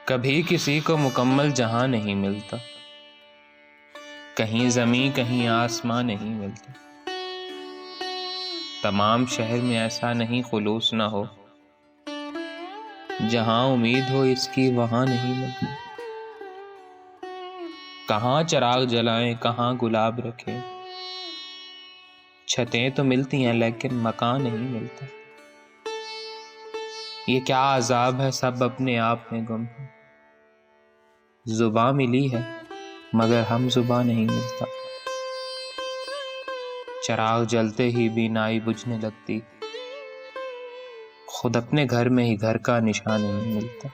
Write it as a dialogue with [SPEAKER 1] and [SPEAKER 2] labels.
[SPEAKER 1] कभी किसी को मुकम्मल जहां नहीं मिलता, कहीं ज़मीं कहीं आसमां नहीं मिलता। तमाम शहर में ऐसा नहीं खुलूस ना हो, जहां उम्मीद हो इसकी वहां नहीं मिलता। कहाँ चिराग जलाएं कहाँ गुलाब रखें, छतें तो मिलती हैं लेकिन मकान नहीं मिलता। ये क्या अजाब है, सब अपने आप में गुम है। जुबां मिली है मगर हम जुबां नहीं मिलता। चिराग जलते ही बीनाई बुझने लगती, खुद अपने घर में ही घर का निशान नहीं मिलता।